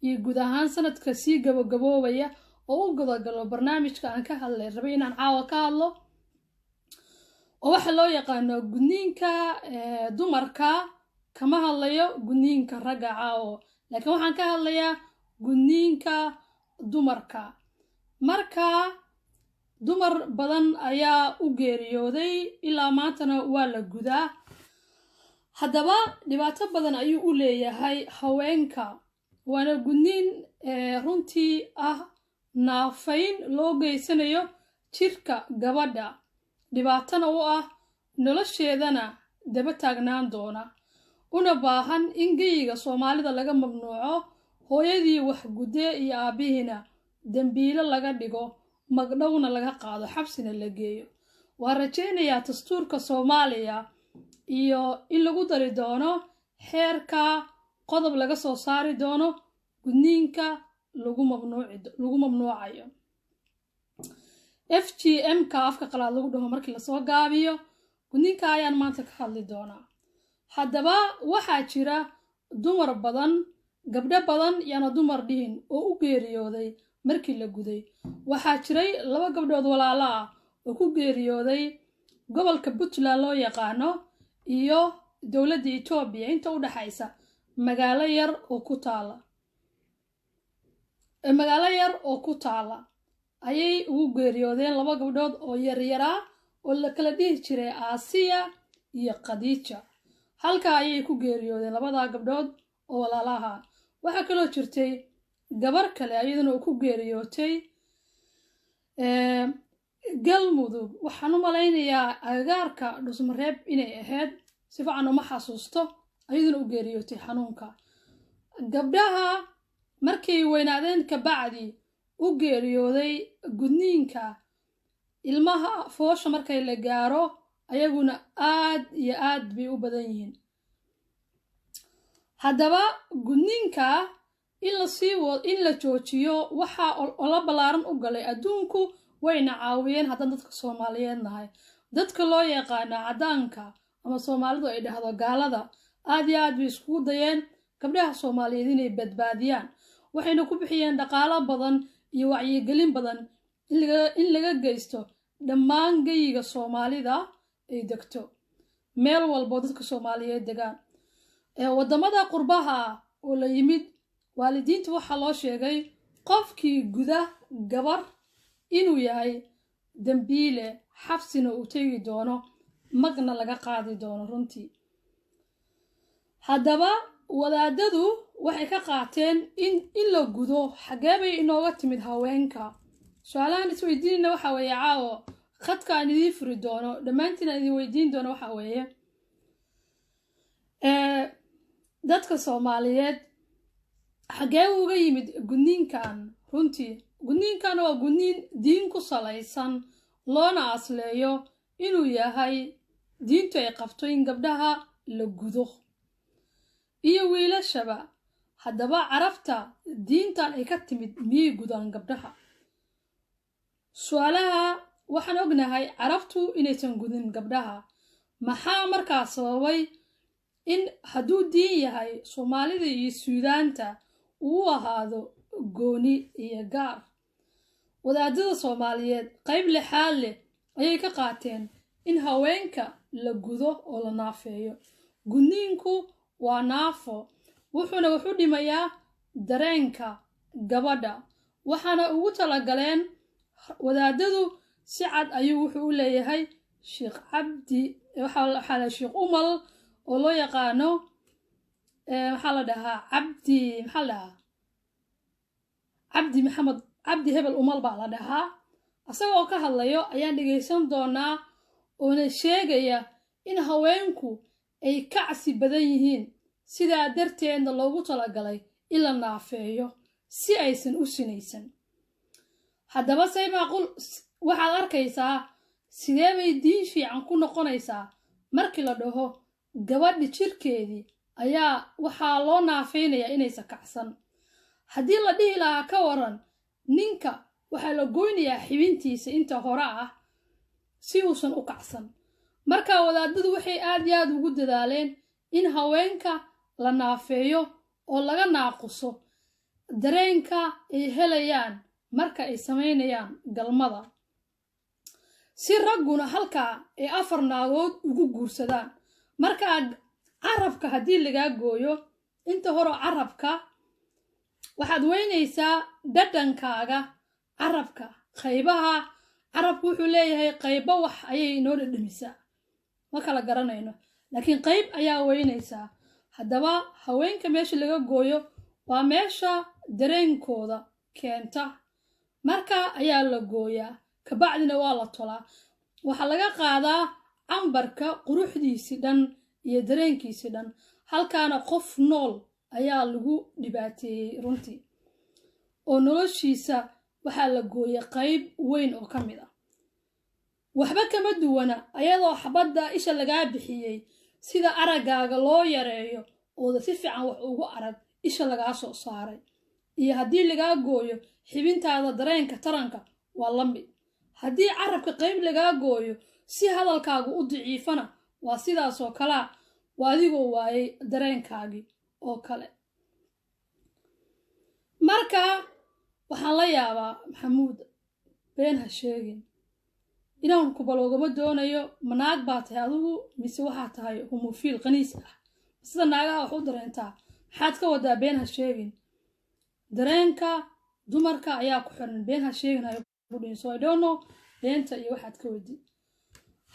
iyo guud ahaan sanadka sii gabagaboobaya oo u gudagalo barnaamijka aan ka hadlay rabay inaan caawa ka hadlo oo waxa loo yaqaano gudniinka dumarka kama hadlayo gudniinka ragga caawo laakiin waxaan ka hadlayaa gudniinka dumarka marka dumar badan ayaa u geeriyooday ilaa maantana waa la gudaa haddaba dhibaato badan ayuu u leeyahay haweenka waana gudniin runtii ah naafayn loo geysanayo jirka gabadha dhibaatana u ah nolosheedana daba taagnaan doona una baahan in geyiga Soomaalida laga mamnuuco hooyadii wax gudee iyo aabihiina dambiilo laga dhigo magdhowna laga qaado xabsina la geeyo waa rajaynayaa dastuurka Soomaaliya iyo in lagu dari doono xeerka qodob laga soo saari doono gudniinka lagu mamnuucayo FGM ka afka qalaad lagu dhaho markii la soo gaabiyo gudniinka ayaan maanta ka hadli doonaa haddaba waxaa jira dumar badan gabdho badan yana dumar dhihin oo u geeriyooday markii la guday waxaa jiray 2 gabdhood walaalo ah oo ku geeriyooday gobolka Puntland loo yaqaano iyo dawladda Itoobiya inta u dhaxaysa magaalo yar oo ku taala ayay ugu geeriyoodeen 2 gabdhood oo yar oo la kala dhihi jiray Aasiya iyo Khadiija halka ayay ku geeriyoodeen 2 gabdhood oo walaalaha waxa kale oo jirtay gabar kale ayaduna ku geeriyootay galmudug waxaan u malaynayaa agaarka dhusmareeb inay ahayd si fiican uma xasuusto ayaduna u geeriyootay xanuunka gabdhaha markay weynaadeen ka bacdi u geeriyooday gudniinka ilmaha foosha markay la gaaro ayaguna aad iyo aad bay u badan yihiin haddaba gudniinka in la joojiyo waxa la balaaran u galay adduunku wayna caawiyeen haddaan dadka Soomaaliyeed nahay dadka loo yaqaan cadaanka ama Soomaalidu ay dhahdo gaalada aad iyo aad bay isku dayeen gabdhaha Soomaaliyeed inay badbaadiyaan waxayna ku bixiyeen dhaqaale badan iyo wacyigelin badan in laga geysto dhammaan geyiga Soomaalida ay degto meel walba dadka Soomaaliyeed degaan wadamada qurbaha oo la yimid waalidiintu waxa loo sheegay qofkii guda gabar inuu yahay dambiile xabsina uu tagi doono magna laga qaadi doono runtii haddaba wadaadadu waxay ka qaateen in la gudo xageebay inooga timid haweenka su'aalahan isweydiinna waxa weeye caawo khadka aan idin furi doono dhammaantiin aan idin weydiin doono waxa weeye dadka Soomaaliyeed xagee uga yimid gudniinkan runtii gudniinkan waa gudniin diin ku salaysan loona asleeyo inuu yahay diintu ay qabto in gabdhaha la gudo iyo wiilashaba haddaba carabta diintan ay ka timid miyay gudaan gabdhaha su'aalaha waxaan ognahay carabtu inaysan gudin gabdhaha maxaa markaa sababay in hadduu diin yahay Soomaalida iyo Suudaanta uu ahaado gooni iyo gaar wadaadada Soomaaliyeed qayb lixaad leh ayay ka qaateen in haweenka la gudo oo la naafeeyo gudniinku waa naafo wuxuu dhimayaa dareenka gabadha waxaana ugu talagaleen wadaadadu si cad ayuu wuxuu u leeyahay Sheekh Cabdi waxa la Sheekh Umal oo loo yaqaano waxa la dhahaa Cabdi Maxamed Cabdi Hebel Umal baa la dhahaa asagoo ka hadlayo ayaan dhageysan doonaa oo na sheegaya in haweenku ay kacsi badan yihiin sidaa darteedna loogu talagalay in la naafeeyo si aysan u sinaysan haddaba say maaqul waxaad arkaysaa sidee bay diin fiican ku noqonaysaa markii la dhaho gabadhi jirkeedii ayaa waxaa loo naafeynayaa inaysan kacsan haddii la dhihi lahaa ka waran ninka waxaa la goynayaa xibintiisa inta hore ah si uusan u kacsan marka wadaadadu waxay aad iyo aad ugu dadaaleen in haweenka la naafeeyo oo laga naaquso dareenka ay helayaan marka ay samaynayaan galmada si ragguna halkaa ay 4 naagood ugu guursadaan marka carabka haddii lagaa gooyo inta hore carabka waxaad weynaysaa dhadhankaaga carabka qaybaha carabku wuxuu leeyahay qaybo wax ayay inoo dhadhamisaa ma kala garanayno laakiin qayb ayaa weynaysaa haddaba haweenka meesha laga gooyo waa meesha dareenkooda keenta marka ayaa la gooyaa kabacdina waa la tolaa waxaa laga qaadaa cambarka quruxdiisii dhan iyo dareenkiisii dhan halkaana qof nool ayaa lagu dhibaateeyey runtii oo noloshiisa waxaa la gooyay qayb weyn oo ka mid ah waxba kama duwana ayadoo xabadda isha lagaa bixiyey sida araggaaga loo yareeyo ooda si fiican wax ugu arag isha lagaa soo saaray iyo haddii lagaa gooyo xibintaada dareenka taranka waa la mid haddii carabka qayb lagaa gooyo si hadalkaagu u daciifana waa sidaasoo kalea waa adigoo waayay dareenkaagii oo kale marka waxaan la yaabaa maxamuud been ha sheegin inaan kubaloogama doonayo manaag baa tahay adigu mise waxaa tahay homofiil qaniis ah sida naagaha wax u dareentaa maxaad ka wadaa been ha sheegin dareenka dumarka ayaa ku xiran been ha sheegin so I don't know beenta iyo waxaad ka wadi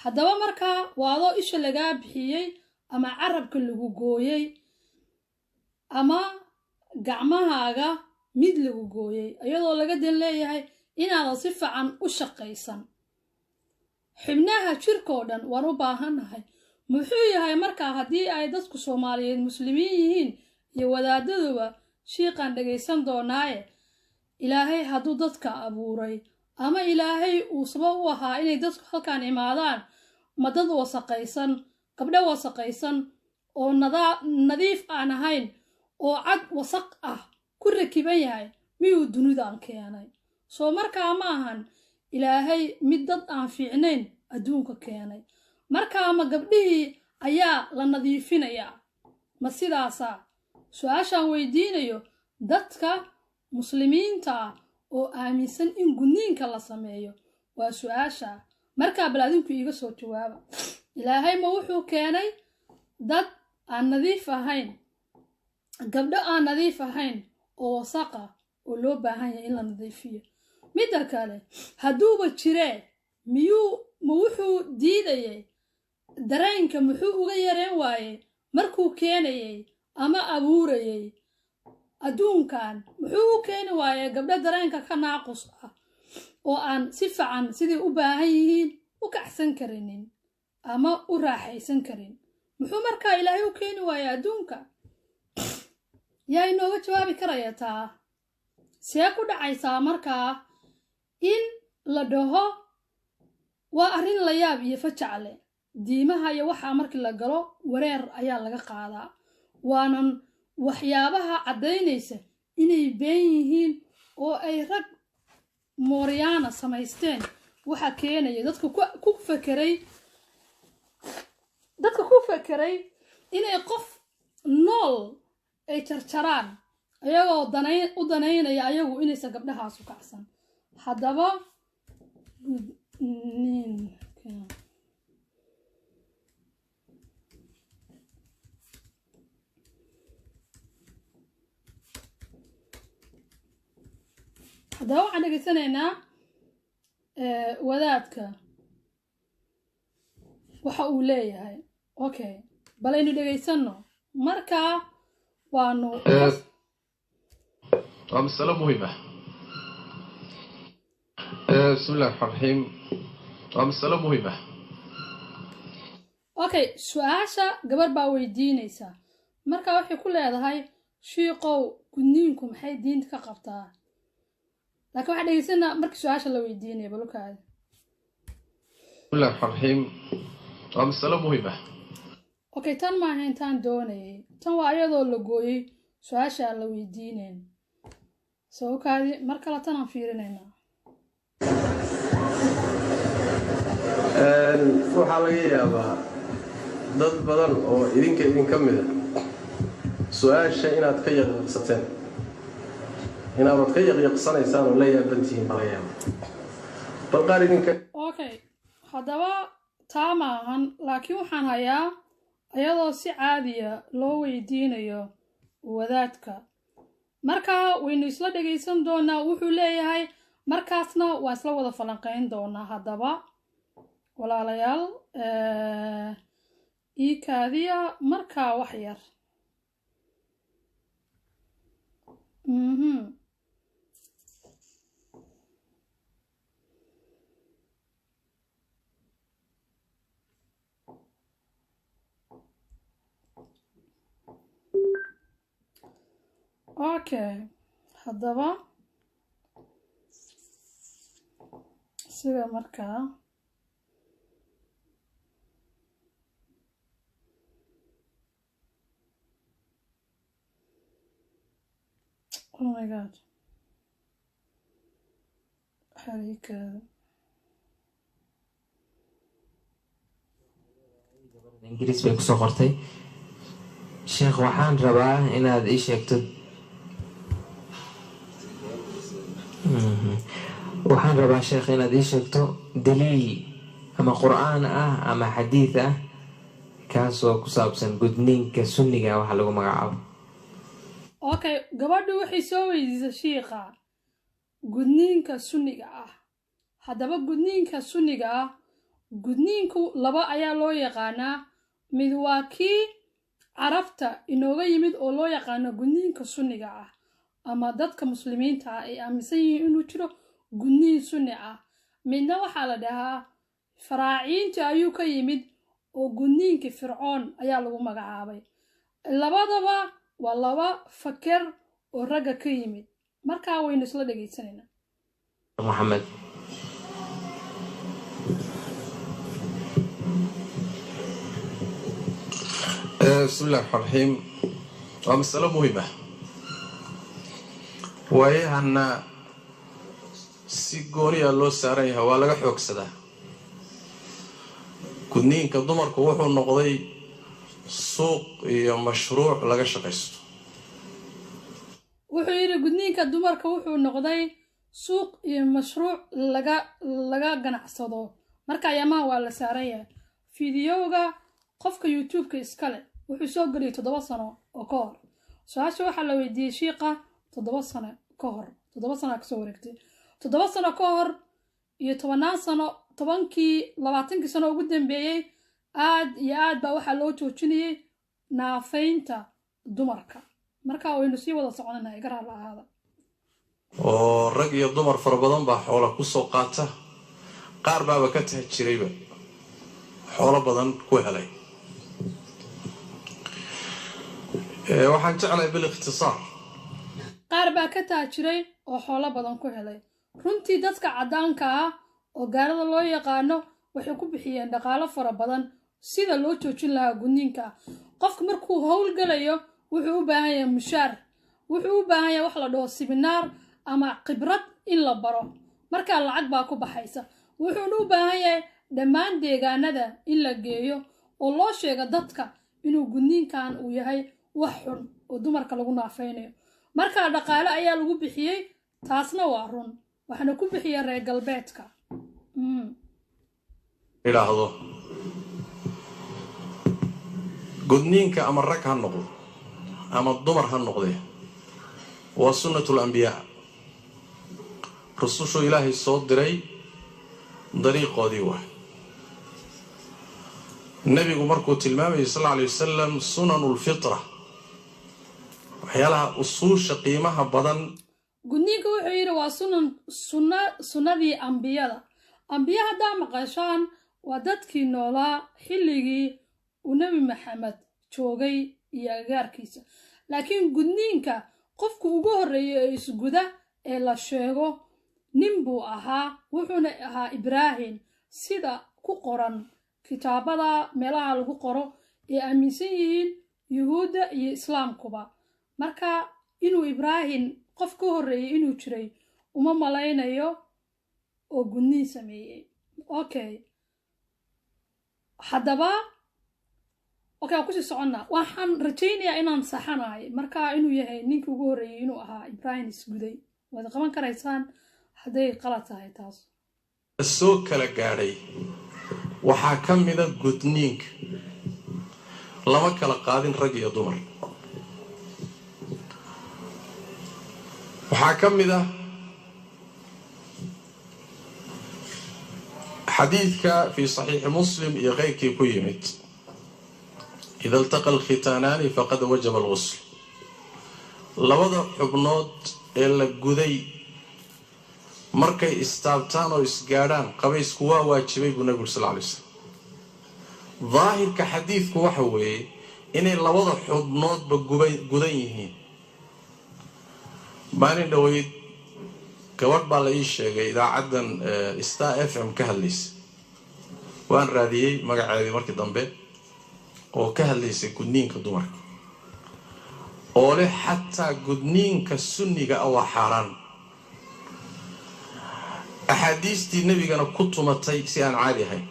haddaba markaa waa adoo isha lagaa bixiyey ama carabka lagu gooyey ama gacmahaaga mid lagu gooyey iyadoo laga dan leeyahay inaadan si fiican u shaqaysan xubnaha jirkoo dhan waan u baahannahay muxuu yahay markaa haddii ay dadku Soomaaliyeed muslimiin yihiin iyo wadaadaduba shiiqan dhagaysan doonaaye ilaahay hadduu dadka abuuray ama ilaahay uu sabab u ahaa inay dadku halkaan imaadaan ma dad wasaqaysan gabdho wasaqaysan oo nadiif aan ahayn oo cad wasaq ah ku rakiban yahay miyuu dunidaan keenay soo markaa ma ahan ilaahay mid dad aan fiicnayn adduunka keenay markaa ma gabdhihii ayaa la nadiifinayaa ma sidaasaa su-aashaan weydiinayo dadka muslimiinta ah oo aaminsan in gudniinka la sameeyo waa su-aasha markaa bal adinku iiga soo jawaaba ilaahay ma wuxuu keenay dad aan nadiif ahayn gabdho aan nadiif ahayn oo wasaqa oo loo baahan yahay in la nadiifiyo midda kale hadduuba jiree ma wuxuu diidayay dareenka muxuu uga yareen waayey markuu keenayay ama abuurayay adduunkan muxuu u keeni waayey gabdho dareenka ka naaqus ah oo aan si fiican sidii u baahan yihiin u kacsan karinin ama u raaxaysan karin muxuu markaa ilaahay u keeni waayey adduunka yaa inooga jawaabi karaya taa see ku dhacaysaa markaa in la dhaho waa arrin la yaab iyo fajac leh diimaha iyo waxaa markii la galo wareer ayaa laga qaadaa waanan waxyaabaha caddaynaysa inay been yihiin oo ay rag mooryaana samaysteen waxa keenaya dadka ku fakeray inay qof nool ay jarjaraan ayagoo u danaynaya ayagu inaysan gabdhahaas u kacsan haddaba waxaan dhegaysanaynaa wadaadka waxa uu leeyahay okay balaynu dhegaysano markaa waanu مسألة مهمة. بسم الله الرحمن الرحيم. مسألة مهمة. okay su-aasha gabar baa weydiinaysa marka waxay ku leedahay shiiqow gudniinku maxay diinta ka qabtaa laakiin waxaan dhegeysanaa markii su-aasha la weydiinaya balukaada بسم الله الرحمن الرحيم. مسألة مهمة. okay tan maaha intaan doonayay tan waa iyadoo la gooyey su-aasha la weydiinayn sawkaadi mar kale tanaan fiirinaynaa waxaa laga yaabaa dad badan oo idinka idin ka mid ah su-aasha inaad ka yaqaansateen inaad ka yaqyaqsanaysaan oo la yaabantihiin balayaab bal qaar idinka okay haddaba taa maahan laakiin waxaan hayaa iyadoo si caadiya loo weydiinayo wadaadka markaa waynu isla dhegaysan doonaa wuxuu leeyahay markaasna waa isla wada falanqayn doonaa haddaba walaalayaal ii kaadiya markaa wax yar okay haddaba sida markaa oh my god xariika ingiriis bay kusoo qortay sheekh waxaan rabaa inaad ii sheegto waxaan rabaa sheekh inaad ii sheegto daliil ama qur'aan ah ama xadiid ah kaasoo ku saabsan gudniinka sunniga waxa lagu magacaabo okay gabadhu waxay soo weydiisay shiiqa gudniinka sunniga ah haddaba gudniinka sunniga ah gudniinku laba ayaa loo yaqaanaa mid waa kii carabta inooga yimid oo loo yaqaano gudniinka sunniga ah ama dadka muslimiinta ah ay aaminsan yihiin inuu jiro gudniin sunni ah midna waxaa la dhahaa faraaciinta ayuu ka yimid oo gudniinka fircoon ayaa lagu magacaabay labadaba waa laba faker oo ragga ka yimid markaa waynu isla dhagaysanaynaa محمد بسم الله الرحمن الرحيم ومسألة مهمة وهي أن سيجوريا لو ساريها ولا حوك سدا كنين كدمر كوحو النقضي سوق مشروع لقى شقيست wuxuu yiri gudniinka dumarka wuxuu noqday suuq iyo mashruuc laga ganacsado marka ayamaha waa la saaraya fiidiyowga qofka youtube-ka iskale wuxuu soo galiyay 7 sano oo ka hor su'aasha waxaa la weydiiyay shiiqa 7 sano ka hor 7 sano ka soo wareegtay 7 sano ka hor iyo 10 sano 20 sano ugu dambeeyay aad iyo aad baa waxaa loo joojinayay naafaynta dumarka markaa waynu sii wada soconanaa igara la ahaada oo rag iyo dumar fara badan baa xoolo ku soo qaata qaar baaba ka tahajirayba xoolo badan ku helay waxaan jeclahay bil ikhtisaar qaar baa ka taajiray oo xoolo badan ku helay runtii dadka caddaanka ah oo gaalada loo yaqaano waxay ku bixiyeen dhaqaalo fara badan sida loo joojin lahaa gudniinka qofka markuu howlgalayo wuxuu u baahan yahay mushaar wuxuu u baahan yahay wax la dhaho siminaar ama khibrad in la baro markaa lacag baa ku baxaysa wuxuuna u baahan yahay dhammaan deegaanada in la geeyo oo loo sheego dadka inuu gudniinkan uu yahay wax xun oo dumarka lagu naafaynayo markaa dhaqaale ayaa lagu bixiyey taasna waa run waxaana ku bixiyay reer galbeedka idhaahdo gudniinka ama rag ha noqdo ama dumar ha noqdee waa sunnatul anbiyaa rusushu ilaahay soo diray dariiqoodii waay nebigu markuu tilmaamayay sal alla alay wasalam sunanul fitra waxyaalaha usuusha qiimaha badan gudniinka wuxuu yidhi waa sunnadii ambiyada ambiya haddaa maqashaan waa dadkii noolaa xilligii uu nebi maxamed joogay iyo agaarkiisa laakiin gudniinka qofku ugu horreeyay ee isguda ee la sheego nin buu ahaa wuxuuna ahaa ibraahim sida ku qoran kitaabada meelaha lagu qoro ee aaminsan yihiin yuhuudda iyo islaamkuba marka inuu ibraahim qof ka horreeyay inuu jiray uma malaynayo oo gudniin sameeyey okay haddaba okay ku sii soconna waxaan rajaynayaa inaan saxanahay marka inuu yahay ninkii ugu horreeyay inuu ahaa Ibrahim Isguday wada qaban karaysaan hadday qalad tahay taas soo kala gaadhay waxaa ka mid ah gudniinka lama kala qaadin rag iyo dumar waxaa ka mid ah xadiidka fi saxiix muslim iyo qeyrkii ku yimid ida iltaqa alkhitaanaani faqad wajaba alghusl labada xubnood ee la guday markay istaabtaan oo isgaadhaan qabaysku waa waajibay buu nabigu sallallahu alayhi wasallam daahirka xadiidku waxa weeye inay labada xubnoodba gudan yihiin maalin dhaweyd gabadh baa la ii sheegay idaacaddan Star FM ka hadlaysa waan raadiyey magaceedii markii dambe oo ka hadlaysay gudniinka dumarka oo leh xataa gudniinka sunniga ah waa xaaraan axaadiistii nabigana ku tumatay si aan caadi ahayn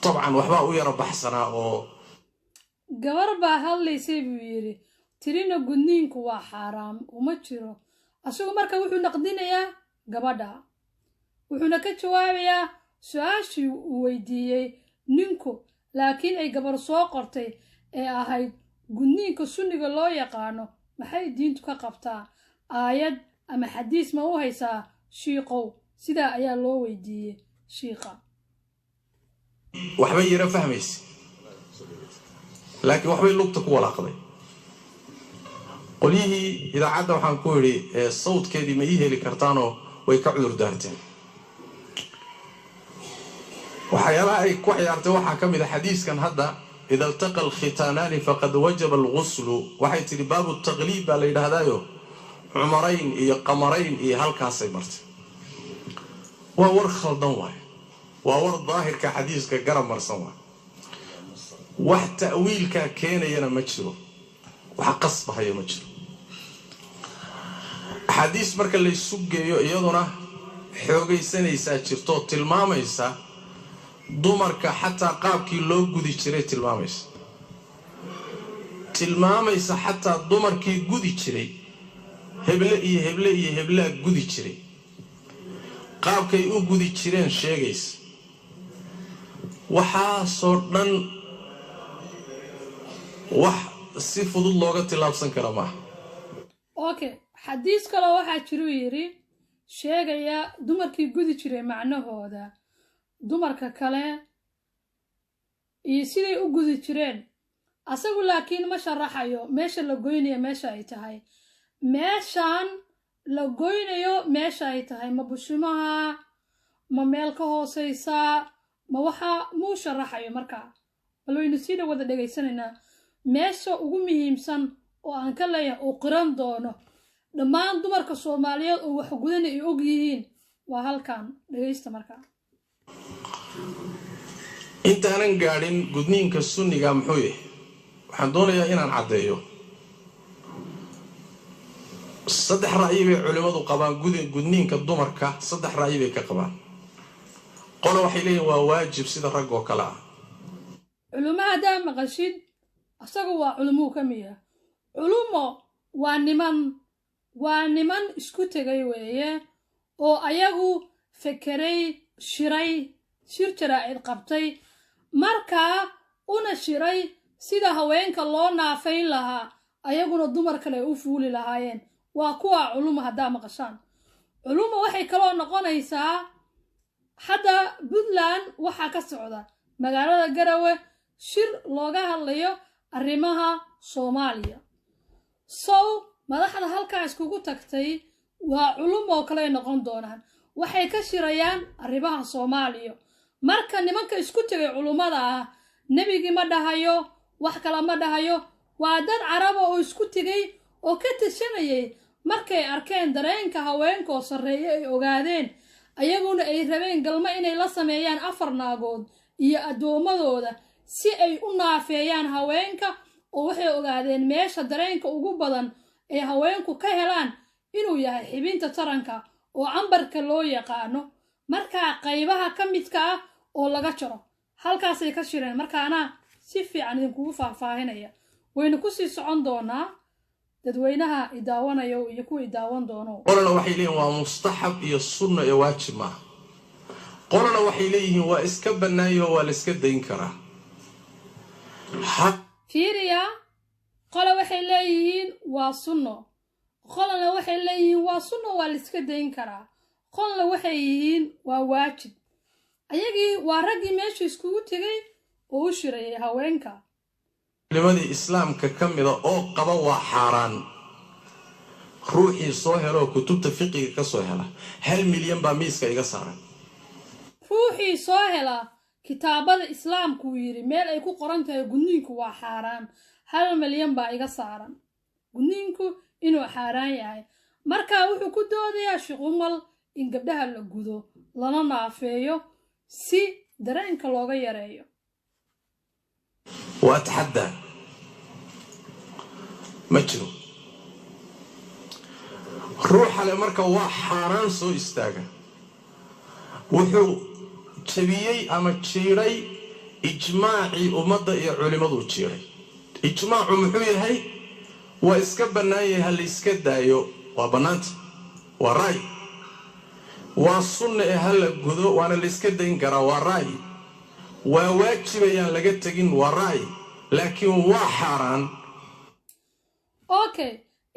طبعا waxbaa u yara baxsanaa oo gabar baa hadlaysay buu yiri tirina gudniinku waa xaraam uma jiro asagoo marka wuxuu naqdinayaa gabadha wuxuuna ka jawaabayaa su'aashii uu weydiiyey ninku laakiin ay gabar soo qortay ee ahayd gudniinka sunniga loo yaqaano maxay diintu ka qabtaa aayad ama xadiis ma u haysaa shiiqow sidaa ayaa loo weydiiyey shiiqa waxbay yara fahmaysa laakiin waxbay lugta ku walaaqday qolyihii idaacadda waxaan ku yidhi sawdkeedii ma ii heli kartaanoo way ka cudur daarteen waxyaalaha ay ku ciyaartay waxaa ka mid ah xadiiskan hadda ida iltaqa alkhitaanaani faqad wajaba alghuslu waxay tidhi baabu taqliib baa la yidhaahdaayo cumarayn iyo qamarayn iyo halkaasay martay waa war khaldan waay waa war daahirka xadiiska garab marsan waay wax ta'wiilkaa keenayana ma jiro wax qasbahaya ma jiro xadiis marka la isu geeyo iyaduna xoogaysanaysaa jirto tilmaamaysa dumarka xataa qaabkii loo gudi jiray tilmaamaysa xataa dumarkii gudi jiray heble iyo heblaa gudi jiray qaabkay u gudi jireen sheegaysa waxaasoo dhan wax si fudud looga tilaabsan kara maaha okay xadiis kale waxaa jiru yiri sheegaya dumarkii gudi jiray macnahooda dumarka kale iyo siday u gudi jireen asagu laakiin ma sharaxayo meesha la goynayo meesha ay tahay meeshan la goynayo meesha ay tahay ma bushimaha ma meel ka hooseysa ma waxa muu sharaxayo markaa bal waynu sii wada dhegaysanaynaa meesha ugu muhiimsan oo aan ka leeyahay oo qiran doono dhammaan dumarka Soomaaliyeed oo wax gudan ay og yihiin waa halkan dhageysta markaa intaanan gaadhin gudniinka sunniga muxuu yahay waxaan doonayaa inaan caddeeyo saddex ra'yi bay culimadu qabaan gudniinka dumarka saddex ra'yi bay ka qabaan qolo waxay leeyihiin waa waajib sida rag oo kale ah culimo haddaa maqashid asagu waa culumuu ka mid ah culumo waa niman isku tegay weeye oo ayagu fekeray shir jaraa'id qabtay markaa una shiray sida haweenka loo naafayn lahaa ayaguna dumar kale u fuuli lahaayeen waa kuwa culumo haddaa maqashaan culumo waxay kaloo noqonaysaa hadda Puntland waxaa ka socda magaalada Garowe shir looga hadlayo arrimaha Soomaaliya madaxda halkaa iskugu tagtay waa culumo kale noqon doonaan waxay ka shirayaan arrimaha Soomaaliya marka nimanka isku tagay culumada ah nabigi ma dhahayo wax kala ma dhahayo waa dad carab oo isku tagay oo ka tashanayay markay arkeen dareenka haweenka oo sareeyo ay ogaadeen ayaguna ay rabeen galmo inay la sameeyaan afar naagood iyo adoomadooda si ay u naafeeyaan haweenka oo waxay ogaadeen meesha dareenka ugu badan ee haweenku ka helaan inuu yahay xibinta taranka oo ambarka loo yaqaano marka qaybaha ka midka ah oo laga jaro halkaas ay ka shireen markaana si fiican idinkugu faahfaahinaya wayna kusii socon doonaa dadweynaha idaawanayo iyo kuwa idaawan doono qolana waxay leeyihiin waa mustaxab iyo sunno ee waajib ma qolana waxay leeyihiin waa iska banaayo waa la iska dayn karaa fiiriya qola waxay leeyihiin waa sunno qolana waxay leeyihiin waa sunno waa la iska dayn karaa qolna waxay yihiin waa waajib ayagii waa raggii meesha iskugu tegay oo u shirayay haweenka culimadii islaamka ka mida oo qaba waa xaaraan ruuxii soo helo kutubta fiqiga ka soo hela 1 milyan baa miiska iga saaran ruuxii soo hela kitaabada islaamku yiri meel ay ku qoran tahay gudniinku waa xaaraan 1 milyan baa iga saaran gudniinku inuu xaaraan yahay marka wuxuu ku doodayaa Sheekh Umal in gabdhaha la gudo lana naafeeyo si dareenka looga yareeyo وأتحدى مجنو روح على مركة وحاران سو استاغا وحو تبيي أما تشيري إجماعي أمضى علماء تشيري إجماع محوية هاي وإسكبناي هل إسكدايو وبنات وراي والصنة هل قدو وانا الإسكدين قرا وراي وواجب يان laga tagin waraay laakiin waa xaraan okay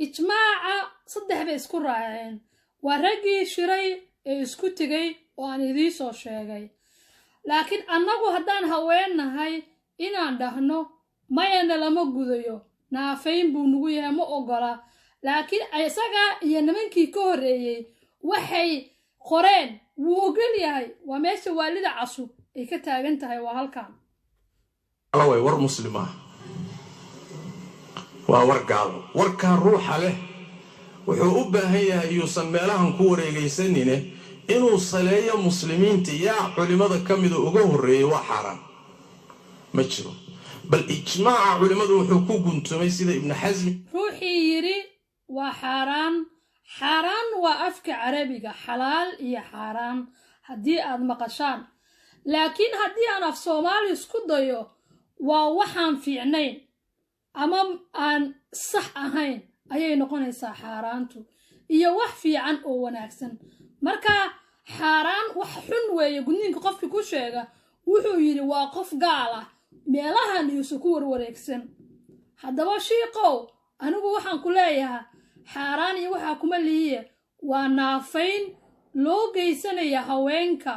ijmaaca saddex bay isku raaceen waa ragii shiray ee isku tagay oo aan idin soo sheegay laakiin annagu haddaan haweenahay inaan dhahno mayana lama gudayo naafeyn buu nagu yahay ma ogola laakiin isaga iyo nimankii ka horeeyay waxay qoreen wuu ogol yahay waa meesha waalida casub ay ka taagan tahay waa halkan way war muslima waa war gaalo warka ruuxa leh wuxuu u baahan yahay yuusan meelahan ku wareegaysanine inuu saleeyo muslimiinta yaa culimada kamid uga horeeyay waa xaraan ma jiro bal ijmaaca culimadu wuxuu ku guntumay sida ibn Hazm ruuxii yiri waa xaraan xaraan waa afka carabiga xalaal iyo xaraan haddii aad maqashaan laakiin haddii aan af Soomaali isku dayo waa waxaan fiicnayn ama aan sax ahayn ayay noqonaysaa xaaraantu iyo wax fiican oo wanaagsan marka xaaraan wax xun weeye gudniinka qofkii ku sheega wuxuu yiri waa qof gaal ah meelahan iyo ku warwareegsan haddaba shiiqow anigu waxaan ku leeyahay xaaraan iyo waxa kuma liiye waa naafeyn loo geysanaya haweenka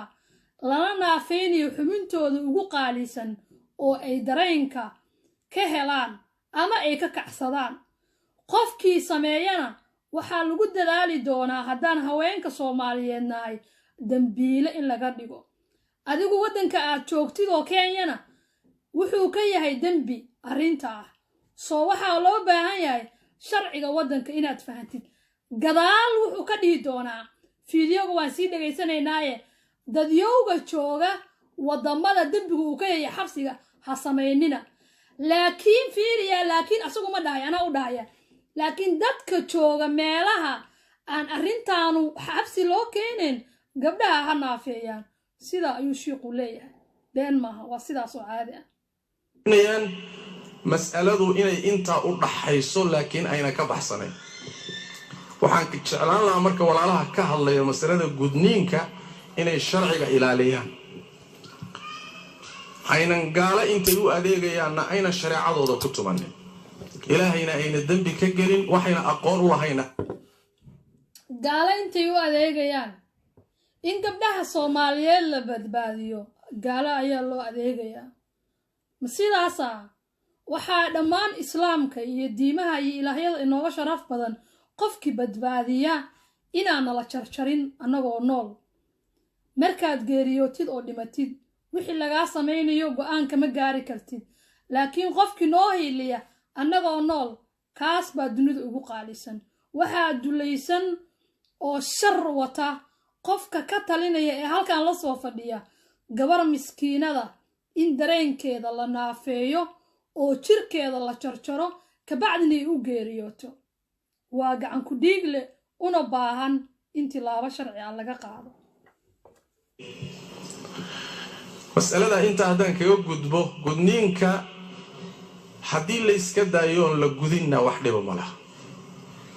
lana naafeynayo xubintooda ugu qaalisan oo ay dareenka ka helaan ama ay ka kacsadaan qofkii sameeyana waxaa lagu dadaali doonaa haddaan haweenka Soomaaliyeed nahay dambiile in laga dhigo adigu waddanka aad joogtid oo Kenyana wuxuu ka yahay dambi arrinta ah soo waxaa loo baahan yahay sharciga waddanka inaad fahantid gadaal wuxuu ka dhihi doonaa fiidiyoga waan sii dhagaysanaynaaye dadyowga jooga wadamada dambigu uu ka yahay xabsiga ha sameynina laakiin fiiriya laakiin asagu ma dhahay ana u dhahaya laakiin dadka jooga meelaha aan arrintaanu xabsi loo keenin gabdhaha ha naafeeyaan sida ayuu shiiqu leeyahay been maaha waa sidaas oo caadi ah mas'aladu inay inta u dhaxayso laakiin ayna ka baxsanayn waxaan ka jeclaan lahaa marka walaalaha ka hadlaya mas'alada gudniinka inay sharciga ilaaliyaan aynan gaala intay u adeegayaanna ayna shareecadooda ku tumanin ilaahayna ayna dambi ka gelin waxayna aqoon u lahayna gaala intay u adeegayaan in gabdhaha Soomaaliyeed la badbaadiyo gaala ayaa loo adeegayaa ma sidaasa waxaa dhammaan islaamka iyo diimaha iyo ilaahyada inooga sharaf badan qofkii badbaadiya inaan la jarjarin annagoo nool markaad geeriyootid oo dhimatid wixii laga sameeyo go'aan kama gaari kartid laakiin qofkii noo hiiliya annagoo nool kaas baa dunida ugu qaalisan waxaa dulaysan oo shar wata qofka ka talinaya ee halkan la soo fadhiya gabar miskiinada in dareenkeeda la naafeeyo oo jirkeeda la jarjaro kabacdina ay u geeriyooto waa gacan ku dhiig leh una baahan in tilaabo sharci ah laga qaado mas'alada inta haddaan kaga gudbo gudniinka haddii la iska daayo oon la gudinna wax dhiba ma laha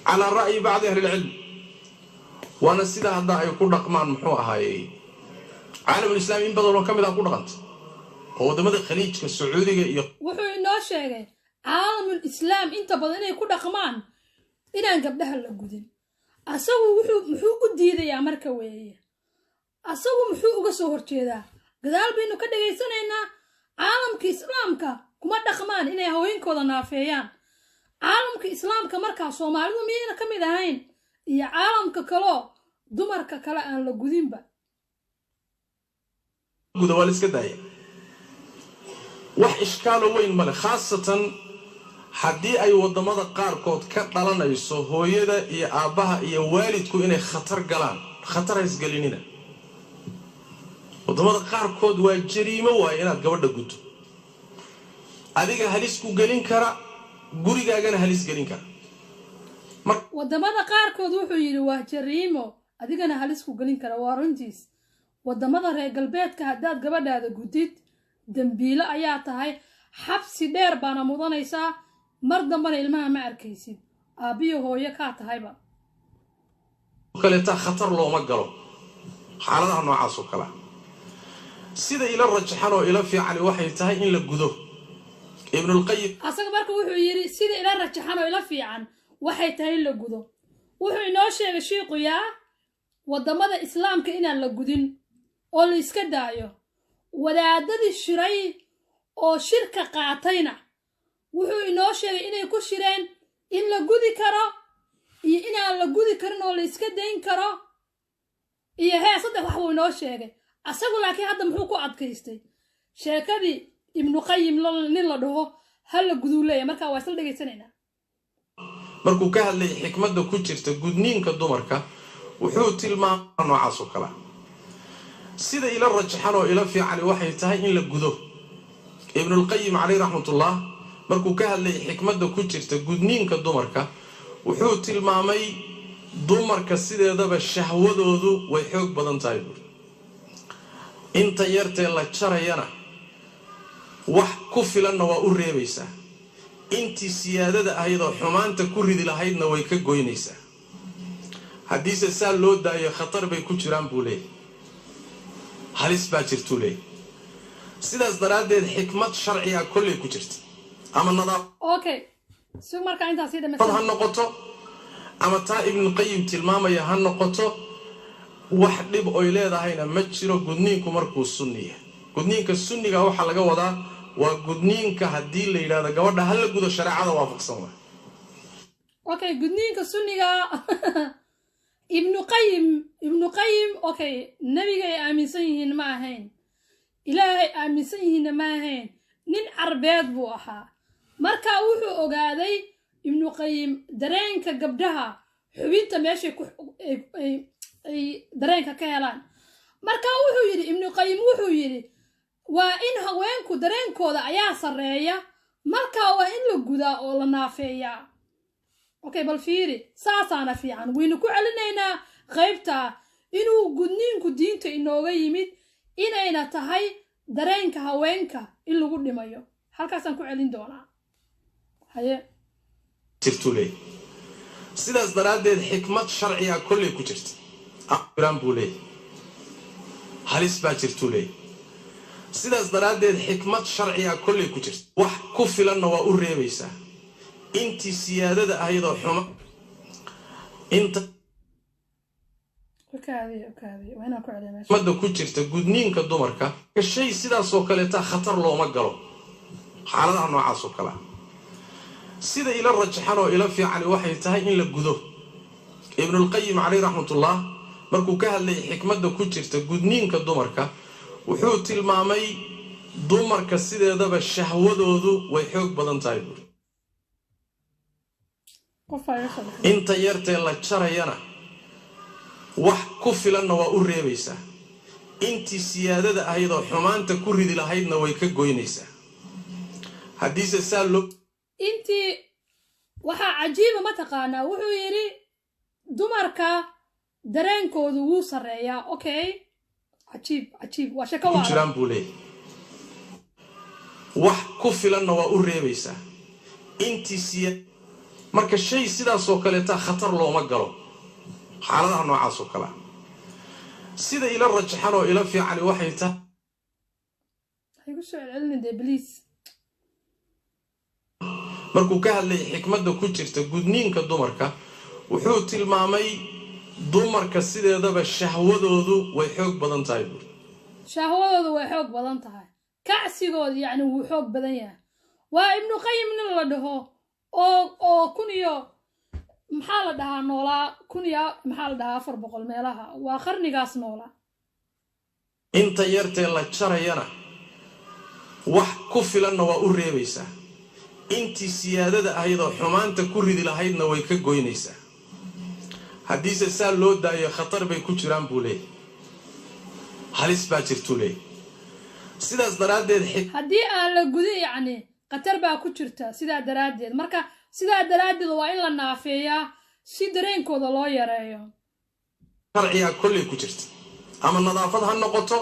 calaa ra'yi bacdi ahlilcilm waana sidaa hadda ay ku dhaqmaan muxuu ahaayey caalamulislaam in badanoo ka mid ah ku dhaqanta oo waddamada khaliijka sacuudiga iyo wuxuu inoo sheegay caalamul islaam inta badan inay ku dhaqmaan inaan gabdhaha la gudin asagu muxuu u diidayaa marka weeye asagu muxuu uga soo horjeedaa gadaal baynu ka dhegaysanaynaa caalamka islaamka kuma dhaqmaan inay haweenkooda naafeeyaan caalamka islaamka markaa soomaalidu miyayna ka mid ahayn iyo caalamka kaloo dumarka kale aan la gudinba guda waa la iska daaya wax ishkaalo weyn male khaasatan haddii ay waddamada qaarkood ka dhalanayso hooyada iyo aabbaha iyo waalidku inay khatar galaan khatar haysgelinina waddamada qaarkood waa jariimo waaye inaad gabadha guddo adiga halis ku gelin kara gurigaagana halis gelin kara waddamada qaarkood wuxuu yidhi waa jariimo adigana halis ku gelin kara waa runtiis waddamada reer galbeedka haddaad gabadhaada gudid dembiilo ayaa tahay xabsi dheer baana mudanaysaa mar dambana ilmaha ma arkaysid aabbiyo hooyo kaa tahayba kaleetaa khatar looma galo xaaladaha noocaas oo kale sida ila rajaxan oo ila fiicani waxay tahay in la gudo ibnulqayim asaga marka wuxuu yidhi sida ila rajaxan oo ila fiican waxay tahay in la gudo wuxuu inoo sheegay shiiqu yaa waddamada islaamka inaan la gudin oo la iska daayo wadaadadii shiray oo shirka qaatayna wuxuu inoo sheegay inay ku shireen in la gudi karo iyo inaan la gudi karin oo la iska dayn karo iyo saddex wax buu inoo sheegay asagu laakiin hadda muxuu ku adkaystay sheekadii ibnuqayim nin la dhaho ha la guduu leeya markaa waa isla dhegaysanaynaa markuu ka hadlay xikmadda ku jirta gudniinka dumarka wuxuu tilmaama noocaas oo kale sida ila rajaxan oo ila fiicani waxay tahay in la gudo ibnulqayim caleyh raxmatullah markuu ka hadlay xikmadda ku jirta gudniinka dumarka wuxuu tilmaamay dumarka sideedaba shahwadoodu way xoog badan tahay buuri inta yartee la jarayana wax ku filanna waa u reebaysaa intii siyaadada ahaydoo xumaanta ku ridi lahaydna way ka goynaysaa haddiise saa loo daayo khatar bay ku jiraan buu leeyahy halis baa jirtuu leeyahy sidaas daraaddeed xikmad sharciga kolley ku jirta ama ha noqoto ama taa ibnuqayim tilmaamaya ha noqoto wax dhib oy leedahayna ma jiro gudniinku markuu sunniya gudniinka sunniga waxaa laga wadaa waa gudniinka haddii la yidhahdo gabadha ha la gudo shareecada waafaqsan waay gudniinka sunniga ibnuqayim nabiga ay aaminsan yihiin ma ahayn ilaahay aaminsan yihiinna ma ahayn nin carbeed buu ahaa markaa wuxuu ogaaday ibnuqayim dareenka gabdhaha xubinta meeshay ay dareenka ka helaan markaa wuxuu yidhi ibnuqayim wuxuu yidhi waa in haweenku dareenkooda ayaa sarreeya markaa waa in la gudaa oo la naafeeyaa bal fiiri saasaana fiican waynu ku celinaynaa qaybta inuu gudniinku diinta inooga yimid inayna tahay dareenka haweenka in lagu dhimayo halkaasaan ku celin doonaa sidaas daraaddeed xikmad sharciga kolley ku jirta buu leeyahy halis baa jirtuu leeyahy sidaas daraaddeed xikmad sharciga kolley ku jirta wax ku filanna waa u reebaysaa intii siyaadada ahaydoo xuma xikmadda ku jirta gudniinka dumarka shay sidaasoo kaleeta khatar looma galo xaaladaha noocaas oo kale sida ila rajaxan oo ila fiicani waxay tahay in la gudo ibnulqayim caleyh raxmatullah markuu ka hadlay xikmadda ku jirta gudniinka dumarka wuxuu tilmaamay dumarka sideedaba shahwadoodu way xoog badan tahay buuri inta yartee la jarayana wax ku filanna waa u reebaysaa intii siyaadada ahaydoo xumaanta ku ridi lahaydna way ka goynaysaa haddiise saa loo intii waxaa cajiiba mataqaanaa wuxuu yidhi dumarka dareenkoodu wuu sarreeyaa cajiib waa shako jiraan buu leeyahy wax ku filanna waa u reebaysaa intiisiya marka shay sidaas oo kale taa khatar looma galo xaaladaha noocaas oo kale sida ila rajaxan oo ila fiican waxay tahay igu soo celin de please markuu ka hadlay xikmadda ku jirta gudniinka dumarka wuxuu tilmaamay dumarka sideedaba shahwadoodu way xoog badan tahay shahwadoodu way xoog badan tahay kacsigoodu yani wuu xoog badan yahay waa ibnu qayyim nin la dhaho oo kun iyo maxaa la dhahaa noolaa kun iyo maxaa la dhahaa 400 meelaha waa qarnigaas noolaa inta yartee la jarayana wax ku filanna waa u reebaysaa intii siyaadada ahayd oo xumaanta ku ridi lahaydna way ka goynaysaa haddiise saa loo daayo khatar bay ku jiraan buu leeyahay halis baa jirtuu leeyahay sidaas daraaddeed haddii aan la gudin yacni khatar baa ku jirta sidaa daraaddeed marka sidaa daraaddeed waa in la naafeeyaa si dareenkooda loo yareeyo sharciyaa kolley ku jirta ama nadaafad ha noqoto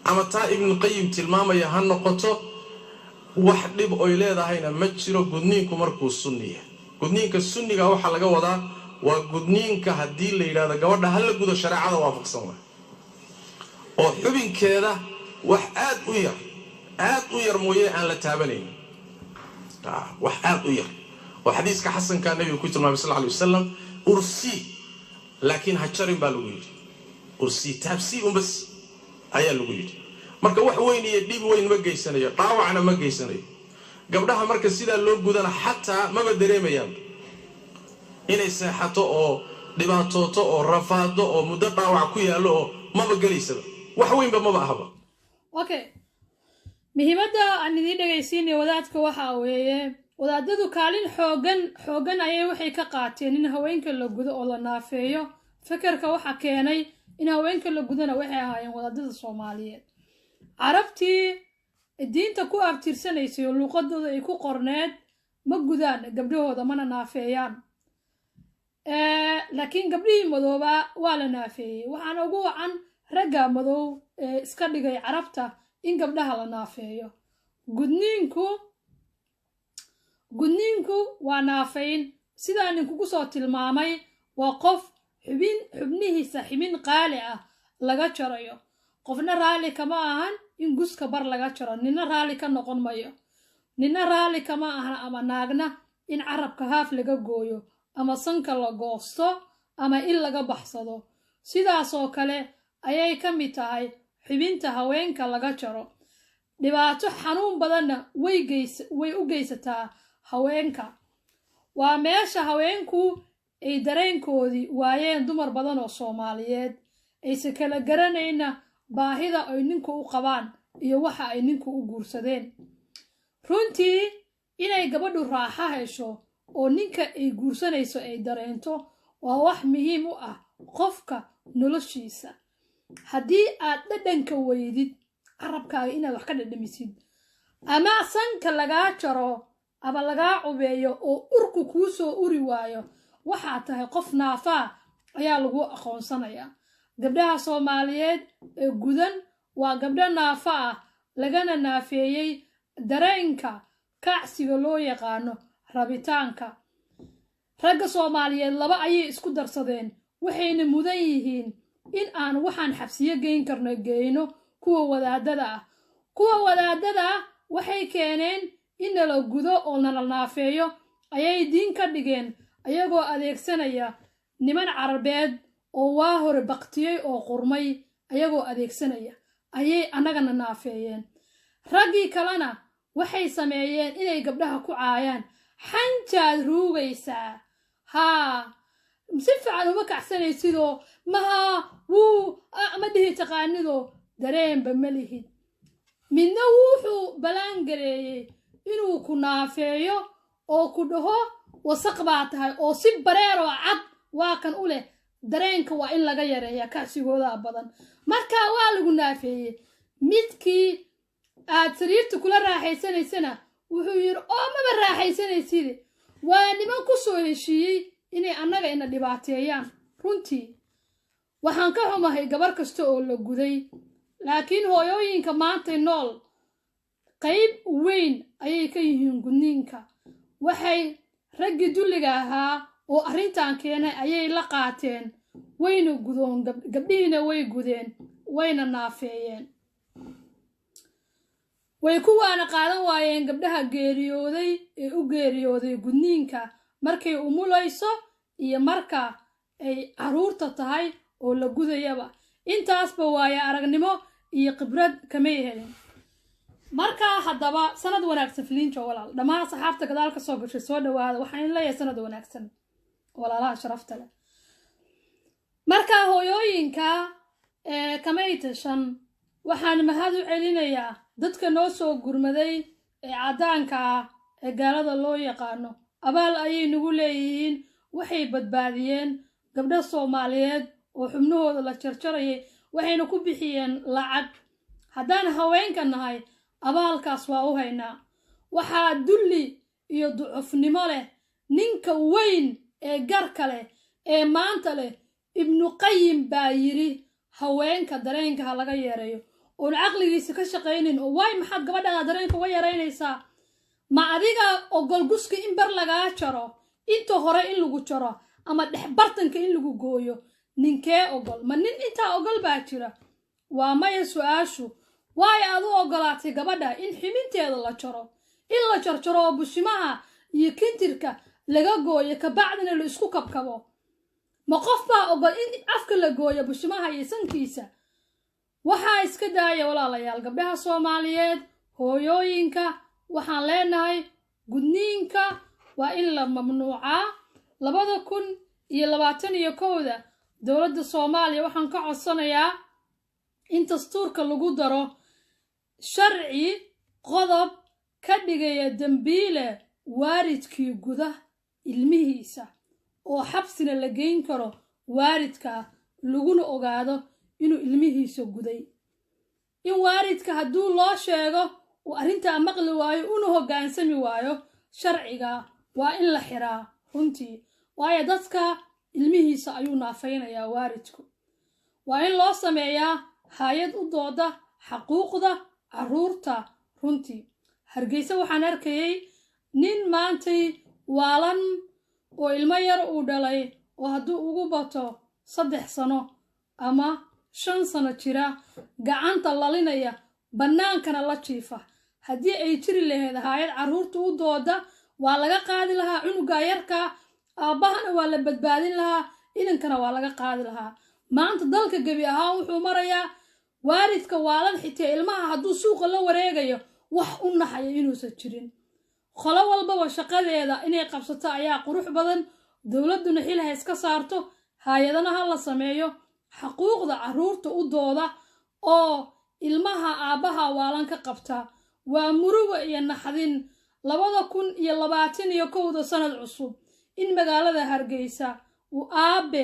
ama taa ibnu qayyim tilmaamaya ha noqoto wax dhib oy leedahayna ma jiro gudniinku markuu sunniya gudniinka sunniga waxaa laga wadaa waa gudniinka haddii la yidhaahdo gabadha ha la gudo shareecada waafaqsan waay oo xubinkeeda wax aad u yar mooye aan la taabanayn wax aad u yar oo xadiiska xasanka nabiga ku tilmaamay sallallahu alayhi wasallam ursi laakiin ha jarin baa lagu yidhi ursi taabsi bas ayaa lagu yidhi marka wax weyn iyo dhib weyn ma geysanayo dhaawacna ma geysanayo gabdhaha marka sidaa loo gudana xataa maba dareemayaan inay seexato oo dhibaatooto oo rafaado oo muddo dhaawac ku yaallo oo maba gelaysaba wax weynba maba ahaba okay muhiimadda aan idin dhagaysiinay wadaadka waxa weeye wadaadadu kaalin xoogan ayay waxay ka qaateen in haweenka la gudo oo la naafeeyo fikirka waxa keenay in haweenka la gudana waxay ahaayeen wadaadada Soomaaliyeed carabtii diinta ku abtirsanaysay oo luqadooda ay ku qorneed ma gudaan gabdhahooda mana naafeeyaan laakiin gabdhihii madooba waa la naafeeyey waxaana ugu wacan ragga madow iska dhigay carabta in gabdhaha la naafeeyo gudniinku waa naafeyn sidaa ninkugu soo tilmaamay waa qof xubnihiisa xubin qaali ah laga jarayo qofna raali kama ahan in guska bar laga jaro nina raali ka noqon mayo nina raali kama ahan ama naagna in carabka haaf laga gooyo ama sanka la goosto ama il laga baxsado sidaasoo kale ayay ka mid tahay xubinta haweenka laga jaro dhibaato xanuun badanna way u geysataa haweenka waa meesha haweenku ay dareenkoodii waayeen dumar badan oo Soomaaliyeed ayse kala garanayna baahida ay ninku u qabaan iyo waxa ay ninku u guursadeen runtii inay gabadhu raaxo hesho oo ninka ay guursanayso ay dareento waa wax muhiim u ah qofka noloshiisa haddii aad dhadhanka weydid carabkaaga inaad wax ka dhadhamisid ama sanka lagaa jaro ama lagaa cubeeyo oo urku kuu soo uri waayo waxaa tahay qof naafaa ayaa lagu aqoonsanayaa gabdhaha Soomaaliyeed ee gudan waa gabdho naafa ah lagana naafeeyey dareenka kacsiga loo yaqaano rabitaanka ragga Soomaaliyeed laba ayay isku darsadeen waxayna mudan yihiin in aan waxaan xabsiyo geyn karno geeyno kuwa wadaadada ah waxay keeneen in la gudo oo la naafeeyo ayay diin ka dhigeen ayagoo adeegsanaya niman carabeed oo waa hore baqtiyay oo qurmay ayagoo adeegsanaya ayay annagana naafeeyeen raggii kalena waxay sameeyeen inay gabdhaha ku caayaan xanjaad ruugaysaa haa si fiican uma kacsanaysidoo maha wuu ma dhihi taqaanidoo dareenba ma lihid midna wuxuu balaan gareeyey inuu ku naafeeyo oo ku dhaho wasaq baa tahay oo si bareer oo cad waa kan u leh dareenka waa in laga yareeyaa kacsigooda badan markaa waa lagu naafeeyey midkii aad sariirta kula raaxaysanaysana wuxuu yidhi oo maba raaxaysanaysid waa niman ku soo heshiiyey inay annaga ina dhibaateeyaan runtii waxaan ka xumahay gabar kasta oo la guday laakiin hooyooyinka maanta nool qayb weyn ayay ka yihiin gudniinka waxay raggii dulliga ahaa oo arrintan keenay ayay la qaateen wayna gudoon gabdhihiina way gudeen wayna naafeeyeen way kuwaana qaadan waayeen gabdhaha geeriyooday ee u geeriyooday gudniinka markay umulayso iyo marka ay caruurta tahay oo la gudayaba intaasba waaya aragnimo iyo khibrad kamay helin markaa haddaba sanad wanaagsan filiinjo walaal dhammaan saxaabta gadaal ka soo gashay soo dhawaada waxaan in leeyahay sanad wanaagsan walaalaha sharafta leh markaa hooyooyinka kamay tashan waxaan mahad u celinayaa dadka noo soo gurmaday ee caddaanka ah ee gaalada loo yaqaano abaal ayay nagu leeyihiin waxay badbaadiyeen gabdho Soomaaliyeed oo xubnahooda la jarjarayay waxayna ku bixiyeen lacag haddaan haweenka nahay abaalkaas waa u haynaa waxaa dulli iyo ducufnimo leh ninka weyn ee garka leh ee maanta leh ibnu qayim baa yiri haweenka dareenka ha laga yeereeyo oo aqligiisa ka shaqeynin oo way maxaad gabadha dareenka uga yareynaysaa ma adiga ogol guska in bar lagaa jaro inta hore in lagu jaro ama dhexbartanka in lagu gooyo ninkee ogol ma nin inta ogol baa jira waa maya su'aashu way aad u ogolaatay gabadha in ximinteeda la jaro in la jarjaro bushimaha iyo kintirka laga gooyo ka bacdina la isku kabkabo ma qof baa ogol in afka la gooyo bushimaha iyo sankiisa waxaa iska daaya walaalayaal gabdhaha Soomaaliyeed hooyooyinka waxaan leenahay gudniinka waa in la mamnuucaa 2021 dowladda Soomaaliya waxaan ka codsanayaa in dastuurka lagu daro sharci qodob ka dhigaya dambiile waaridkii guda ilmihiisa oo xabsina la geyn karo waaridka laguna ogaado inuu ilmihiisa guday in waaridka hadduu loo sheego uu arrintaa maqli waayo una hoggaansami waayo sharciga waa in la xiraa runtii waayo dadka ilmihiisa ayuu naafaynayaa waaridku waa in loo sameeyaa hay'ad u dooda xaquuqda carruurta runtii Hargeysa waxaan arkayay nin maantay waalan oo ilmo yar uu dhalay oo hadduu ugu bato 3 sano ama 5 sano jira gacanta lalinaya bannaankana la jiifa haddii ay jiri lahayd hay'ad carruurta u dooda waa laga qaadi lahaa cunuga yarka aabahana waa la badbaadin lahaa inankana waa laga qaadi lahaa maanta dalka gabi ahaan wuxuu marayaa waaridka waalan xitaa ilmaha hadduu suuqa la wareegayo wax u naxaya inuusan jirin qolo walba shaqadeeda inay qabsato ayaa qurux badan dawladuna xil ha iska saarto hay'adana ha la sameeyo xaquuqda carruurta u dooda oo ilmaha aabaha waalan ka qabta waa murugo iyo naxdin 2021 sanad cusub in magaalada Hargeysa uu aabe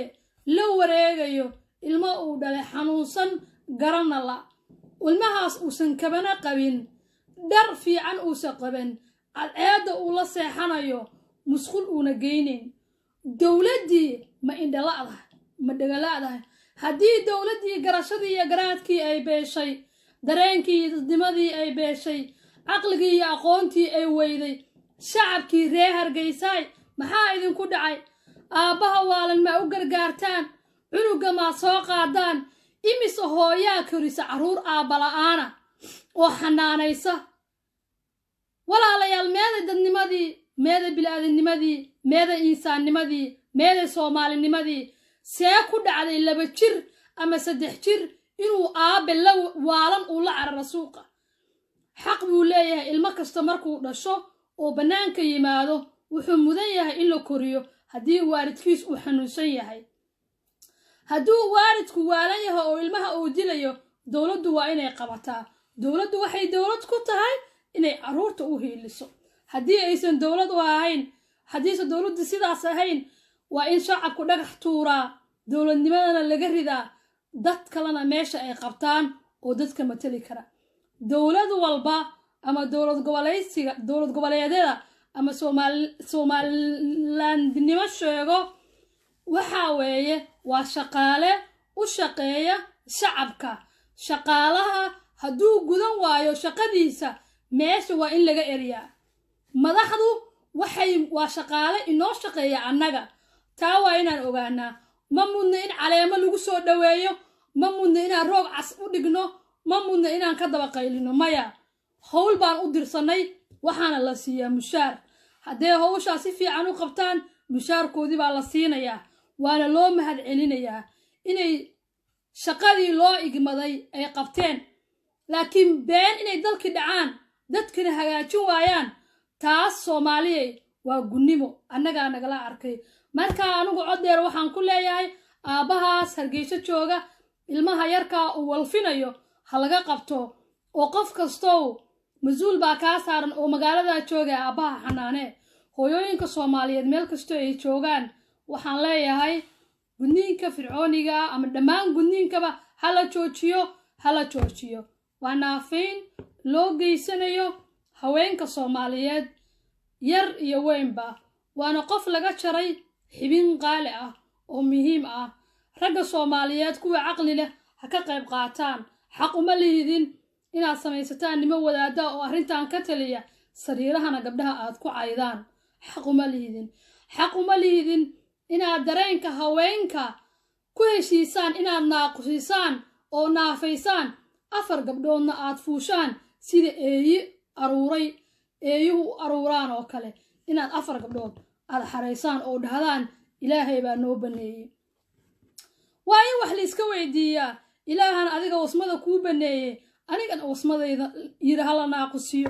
la wareegayo ilmo uu dhalay xanuunsan garana la ilmahaas uusan kabana qabin dar fiican uusan qaban cadceeda uu la seexanayo musqul uuna geynin dawladii ma indhalaada ma dhagalaada haddii dawladii garashadii iyo garaadkii ay beeshay dareenkii dadnimadii ay beeshay aqligii iyo aqoontii ay weyday shacabkii reer Hargeysa maxaa idinku dhacay aabaha waalan ma u gargaartaan cunuga ma soo qaadaan imis hooyaa korisa carruur aaba la'aana oo xanaanaysa walaalayaal meeda dadnimadii meeda bilaadannimadii meeda insaannimadii meeda Soomaalinimadii see ku dhacday 2 jir ama 3 jir inuu aabe la waalan uu la cararo suuqa xaq buu leeyahay ilmo kasta markuu dhasho oo banaanka yimaado wuxuu mudan yahay in la koriyo haddii waaridkiis uu xanuunsan yahay hadduu waaridku waalan yahay oo ilmaha uu dilayo dawladdu waa inay qabataa dawladdu waxay dawlad ku tahay inay carruurta u heeliso haddii aysan dawlad u ahayn haddiisan dawladdu sidaas ahayn waa in shacabku dhagax tuuraa dawladnimadana laga ridaa dad kalena meesha ay qabtaan oo dadka matali kara dawlad walba ama dawlad goboleedyada ama Somalilandnimo sheego waxa weeye waa shaqaale u shaqeeya shacabka shaqaalaha hadduu gudan waayo shaqadiisa meesha waa in laga eriyaa madaxdu waxay waa shaqaale inoo shaqeeya annaga taa waa inaan ogaanaa ma mudna in caleemo lagu soo dhaweeyo ma mudna inaan roog cas u dhigno ma mudna inaan ka daba qaylino maya hawl baan u dirsanay waxaana la siiyaa mushaar haddee hawshaa si fiican u qabtaan mushaarkoodii baa la siinayaa waana loo mahad celinayaa inay shaqadii loo igmaday ay qabteen laakiin been inay dalkii dhacaan dadkina hagaajin waayaan taas soomaaliyey waa gunnimo annagaa nagala arkay markaa anigu coddeer waxaan ku leeyahay aabbahaas hargeyso jooga ilmaha yarkaa uu walfinayo ha laga qabto oo qof kastow mas-uul baa kaa saaran oo magaaladaa jooga aabbaha xanaanee hooyooyinka soomaaliyeed meel kastoo ay joogaan waxaan leeyahay gudniinka fircooniga ama dhammaan gudniinkaba hala joojiyo waa naafayn loo geysanayo haweenka soomaaliyeed yar iyo weynba waana qof laga jaray xibin qaali ah oo muhiim ah ragga soomaaliyeed kuwa caqli leh ha ka qayb qaataan xaq uma lihidin inaad samaysataan nimo wadaada oo arrintan ka taliya sariirahana gabdhaha aad ku caydaan xaq uma lihidin inaad dareenka haweenka ku heshiisaan inaad naaqusisaan oo naafaysaan 4 gabdhoodna aad fuushaan sida eeyuhu aruuraan oo kale inaad 4 gabdhood aad xaraysaan oo dhahdaan ilaahay baa noo baneeyey waa in wax la iska weydiiyaa ilaahan adiga wasmada kuu baneeyey anigana wasmadayda yiri hala naaqusiyo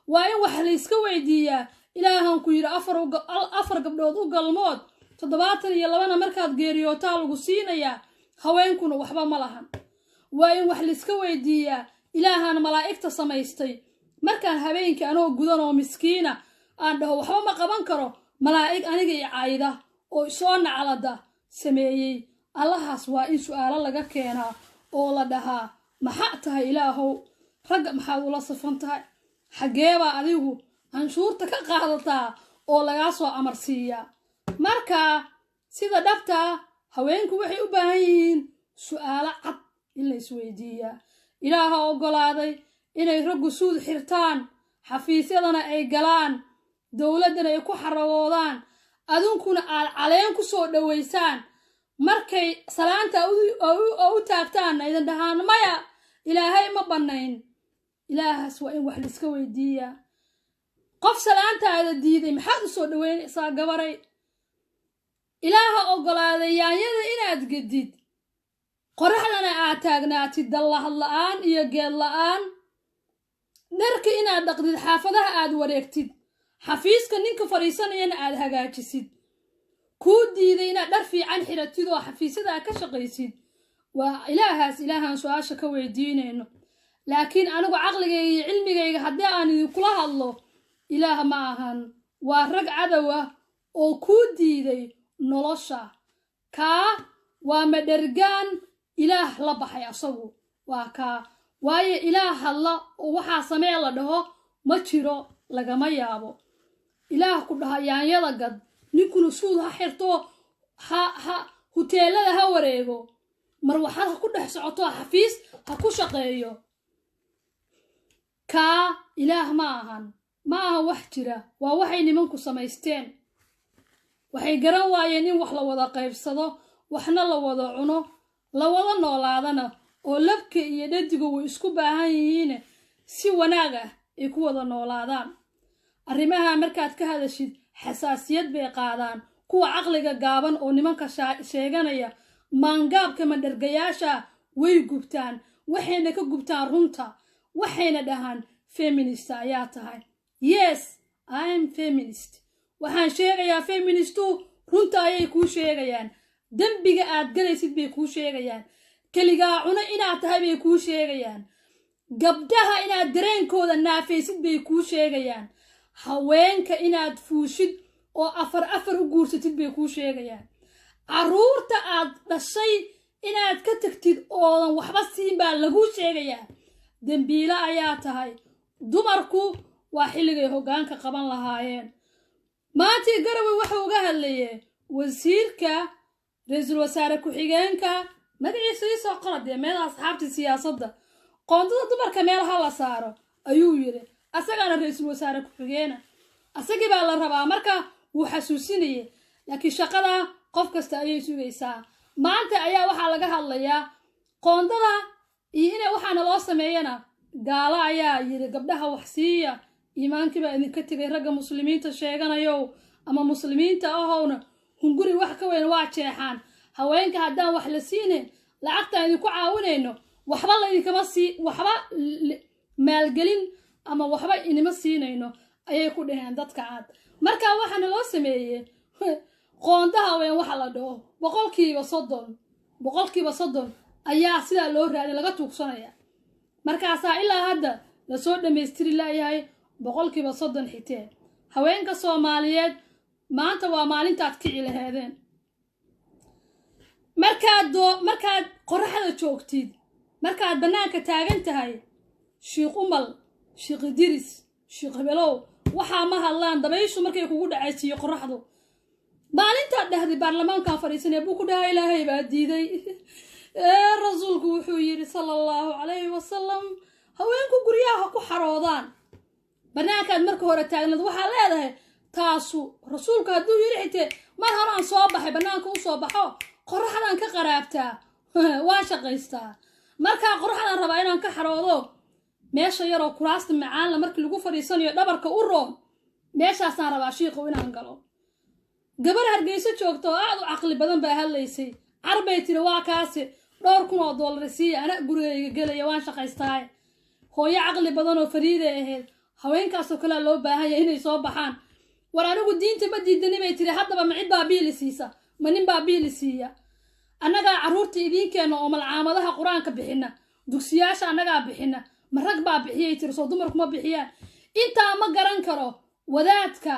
waa in wax la iska weydiiyaa ilaahan ku yiri 4 gabdhood u galmood 72 markaad geeriyootaa lagu siinayaa haweenkuna waxba ma lahan waa in wax la iska weydiiyaa ilaahan malaa'igta samaystay markaan habeenkii anoo gudan oo miskiina aan dhaho waxba ma qaban karo malaa'ig aniga i caayda oo soo naclada sameeyey allahaas waa in su'aalo laga keenaa oo la dhahaa maxaa tahay ilaahow ragga maxaad ula safan tahay xageebaa adigu anshuurta ka qaadataa oo lagaa soo amar siiyaa marka sida dhabta haweenku waxay u baahan yihiin su'aalo cad in la isweydiiyaa ilaaha oggolaaday inay raggu suud xirtaan xafiisyadana ay galaan dowladdana ay ku xaragoodaan adunkuna aad caleen ku soo dhaweysaan markay salaanta u taagtaan aydan dhahaan maya ilaahay ma bannayn ilaahaas waa in wax la iska weydiiyaa qof salaantaada diiday maxaad u soo dhaweynaysaa gabaray ilaaha oggolaaday yaanyada inaad gedid qoraxdana aad taagnaatid dallahad la'aan iyo geed la'aan dharka inaad dhaqdid xaafadaha aad wareegtid xafiiska ninka fadhiisanayana aad hagaajisid kuu diiday inaad dhar fiican xiratid oo xafiisyada ka shaqaysid waa ilaahan su-aasha ka weydiinayno laakiin anigu caqligayga iyo cilmigayga haddii aan idinkula hadlo ilaah ma ahan waa rag cadow ah oo kuu diiday nolosha kaa waa madhergaan ilaah la baxay asagu waa kaa waayo ilaah hadla oo waxaa samee la dhaho ma jiro lagama yaabo ilaah ku dhaha yaanyada gad ninkuna suud ha xirto huteelada ha wareego mar waxaad ha ku dhex socoto xafiis ha ku shaqeeyo kaa ilaah ma aha wax jira waa waxay nimanku samaysteen waxay garan waayeen in wax la wada qaybsado waxna la wada cuno la wada noolaadana oo labka iyo dhadigu way isku baahan yihiin si wanaag ah ay ku wada noolaadaan arrimaha markaad ka hadashid xasaasiyad bay qaadaan kuwa caqliga gaaban oo nimanka sheeganaya maangaabka mandhargayaasha way gubtaan waxayna ka gubtaan runta waxayna dhahaan feminist ayaa tahay yes I am feminist waxaan sheegayaa feministu runta ayay kuu sheegayaan dambiga aad galaysid bay kuu sheegayaan kaligaa cuno inaad tahay bay kuu sheegayaan gabdhaha inaad dareenkooda naafaysid bay kuu sheegayaan haweenka inaad fuushid oo 4 u guursatid bay kuu sheegayaan caruurta aad dhashay inaad ka tagtid oodan waxba siin baa laguu sheegayaa dambiile ayaa tahay dumarku waa xilligay hoggaanka qaban lahaayeen maantii Garowe waxa uga hadlayay wasiirka ra'iisul wasaare ku-xigeenka magaciisa soo qoradee meel asxaabta siyaasadda qoondada dumarka meelaha la saaro ayuu yiri asagana ra'iisul wasaare ku-xigeena asagii baa la rabaa marka wuu xasuusinayay laakiin shaqada qof kasta ayay sugaysaa maanta ayaa waxaa laga hadlayaa qoondada iyo inay waxaana loo sameeyana gaalo ayaa yiri gabdhaha wax siiya iimaankii baa idinka tegay ragga muslimiinta sheeganayo ama muslimiinta ahowna hunguri wax ka weyn waa jeexaan haweenka haddaan wax la siinin lacagta idinku caawinayno waxba la idinkama sii waxba maalgelin ama waxba inima siinayno ayay ku dhaheen dadka cad marka waxaana loo sameeyey qoondaha weyn waxa la dhaho boqolkiiba 30 ayaa sidaa loo raadin laga tuugsanaya markaasaa ilaa hadda lasoo dhammaystiri layahay 30% xitee haweenka Soomaaliyeed maanta waa maalintaad kici lahaydeen markaad qoraxda joogtid markaad banaanka taagan tahay Sheekh Umal Sheekh Idris Sheekh Below waxa ma hadlaan dabayshu markay kugu dhacaysiyo qoraxdu maalinta dhahdi baarlamaanka fariisanay buu ku dhahay Ilaahay baa diiday rasuulku wuxuu yiri sallallahu alayhi wasallam haweenku guryaha ku xaroodaan banaankaad marka hore taagnad waxa leedahay taasu rasuulka haduu yiri xitee mar hore aan soo baxay banaanka u soo baxo qoraxdan ka qaraabtaa waa shaqaystaa marka qoraxdan rabaa inaan ka xaroodo meesha yaroo kuraasta macaan la markii lagu fariisanayo dhabarka u roon meeshaasaan rabaa shiiqo inaan galo gabar Hargeysa joogto aad u aqli badan baa hadlaysay arbay tiri waa kaasi $2,000 siiya ana gurigayga galaya waan shaqaystaa hooyo aqli badan oo fariide ahayd haweenkaas oo kala loo baahan yahay inay soo baxaan war anigu diinta ma diidani bay tiri haddaba ma cid baa biil siisa ma nin baa biil siiya annaga caruurta idinkeena oo malcaamadaha quraanka bixina dugsiyaasha annaga bixina ma rag baa bixiyay tiri soo dumarku ma bixiyaan inta ma garan karo wadaadka